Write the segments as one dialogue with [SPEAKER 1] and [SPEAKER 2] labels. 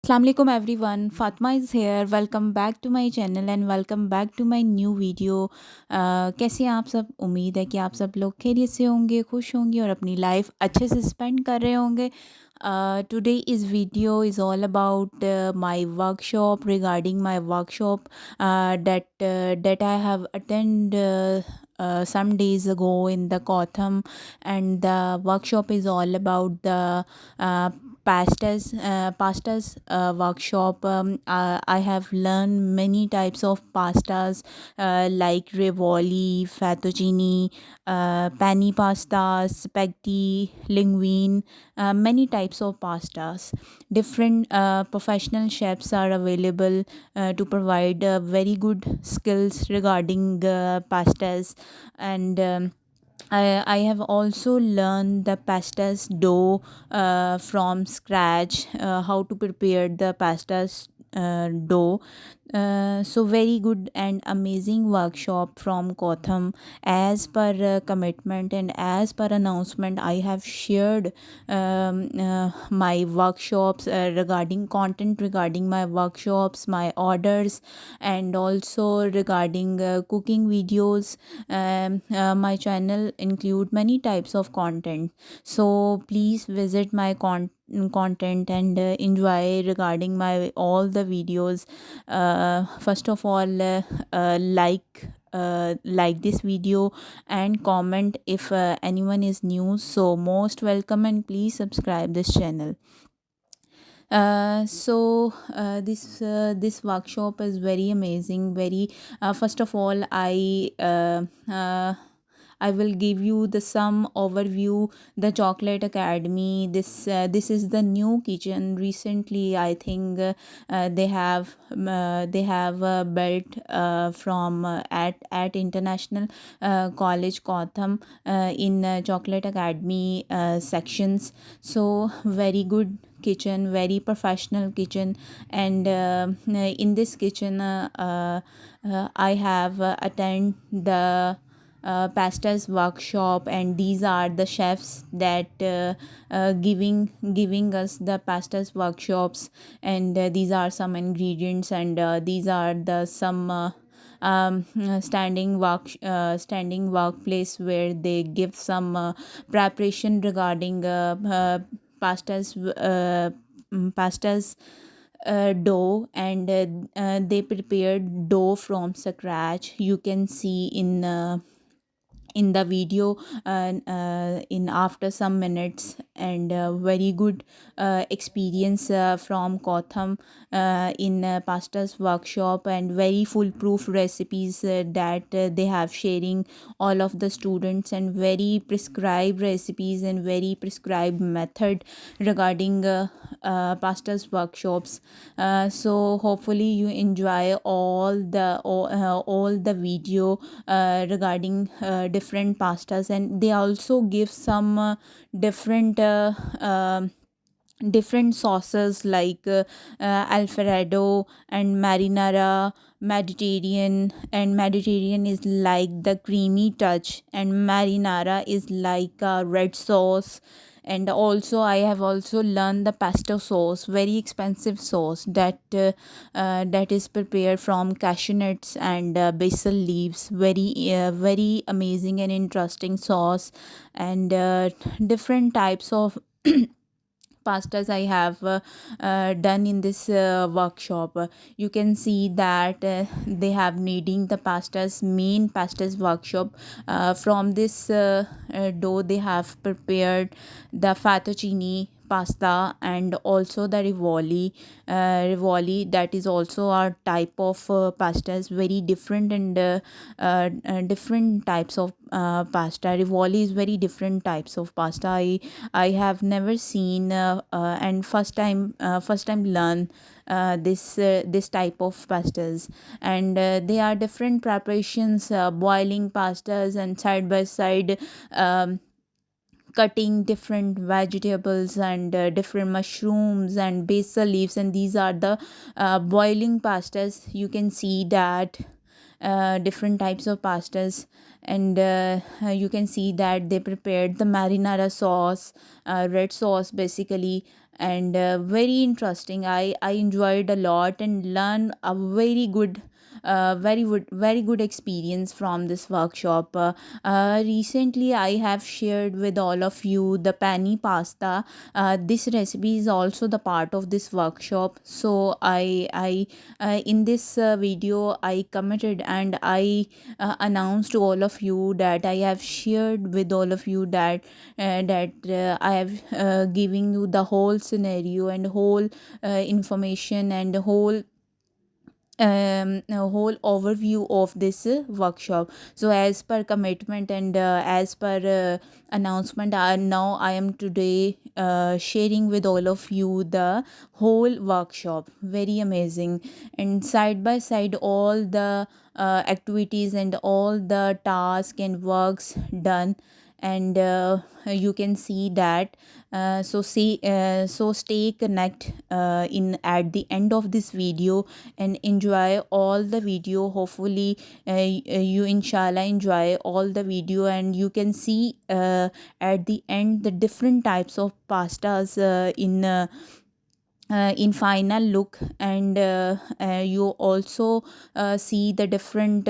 [SPEAKER 1] Assalamu alaikum everyone, Fatima is here. Welcome back to my channel and welcome back to my new video. कैसे हैं आप सब? उम्मीद है कि आप सब लोग खैरियत से होंगे, खुश होंगे और अपनी लाइफ अच्छे से स्पेंड कर रहे होंगे. Today is video is all about my workshop, regarding my workshop that I have attended some days ago in the Cothm, and the workshop is all about the uh, pastas workshop. I have learned many types of pastas like Ravioli, Fettuccine, pani pasta, spaghetti, linguine, many types of pastas. Different professional chefs are available to provide very good skills regarding pastas, and I have also learned the pastas dough from scratch, how to prepare the pastas dough. So very good and amazing workshop from Cothm. As per commitment and as per announcement, I have shared my workshops, regarding content regarding my workshops, my orders, and also regarding cooking videos. My channel include many types of content, so please visit my content and enjoy regarding my all the videos. First of all, like this video and comment if anyone is new, so most welcome, and please subscribe this channel. This workshop is very amazing. Very first of all, I will give you the some overview. The Chocolate Academy. This is the new kitchen. Recently, I think they have built from at International College Cothm in Chocolate Academy sections. So very good kitchen, very professional kitchen, and in this kitchen I have attend the pastas workshop, and these are the chefs that giving us the pastas workshops, and these are some ingredients, and these are the some standing workplace where they give some preparation regarding pastas dough, and they prepared dough from scratch. You can see in the video in after some minutes, and very good experience from Kotham in pastas workshop, and very foolproof recipes that they have sharing all of the students, and very prescribed recipes and very prescribed method regarding pastas workshops. So hopefully you enjoy all the video regarding different pastas, and they also give some different different sauces like Alfredo and Marinara. Mediterranean is like the creamy touch, and Marinara is like a red sauce. And also I have also learned the pesto sauce, very expensive sauce that is prepared from cashew nuts and basil leaves. Very amazing and interesting sauce, and different types of pastas I have done in this workshop. You can see that they have kneading the pastas, main pastas workshop. From this dough they have prepared the fettuccine pasta, and also the Ravioli, that is also a type of pastas, very different, and different types of pasta. Ravioli is very different types of pasta. I have never seen and first time learn this type of pastas, and they are different preparations, boiling pastas, and side by side cutting different vegetables, and different mushrooms and basil leaves, and these are the boiling pastas. You can see that different types of pastas, and you can see that they prepared the marinara sauce, red sauce basically, and very interesting. I enjoyed a lot and learned a very good experience from this workshop. Recently I have shared with all of you the pani pasta. This recipe is also the part of this workshop, so I in this video I committed and I announced to all of you that I have shared with all of you that I have giving you the whole scenario and whole information and a whole overview of this workshop. So as per commitment and as per announcement, now I am today sharing with all of you the whole workshop. Very amazing, and side by side all the activities and all the tasks and works done, and you can see that. So stay connect in at the end of this video and enjoy all the video. Hopefully you inshallah enjoy all the video, and you can see at the end the different types of pastas in final look, and you also see the different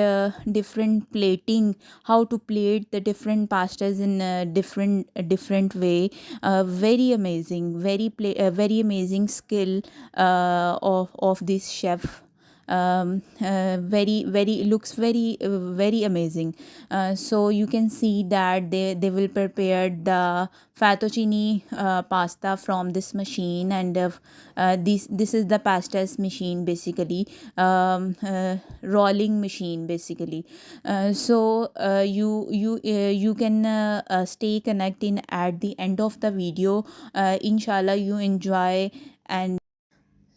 [SPEAKER 1] plating, how to plate the different pastas in a different way. Very amazing, very amazing skill of this chef. Very looks very amazing. So you can see that they will prepare the fettuccine pasta from this machine, and this is the pastas machine basically, rolling machine basically. You can stay connecting at the end of the video. Inshallah you enjoy. And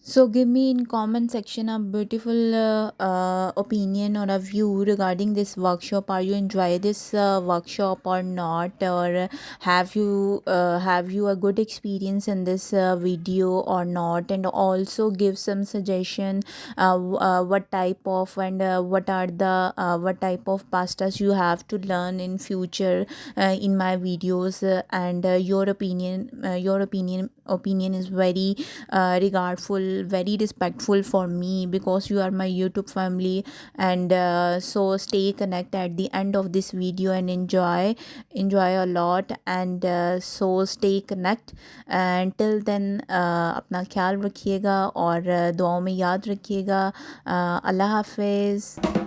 [SPEAKER 1] so give me in comment section a beautiful opinion or a view regarding this workshop. Are you enjoy this workshop or not, or have you a good experience in this video or not? And also give some suggestion, what type of and what type of pastas you have to learn in future in my videos. And your opinion is very regardful, very respectful for me, because you are my YouTube family. And so stay connected at the end of this video and enjoy a lot. And so stay connect. And till then अपना ख्याल रखिएगा और दुआओं में याद रखिएगा. अल्लाह हाफिज़.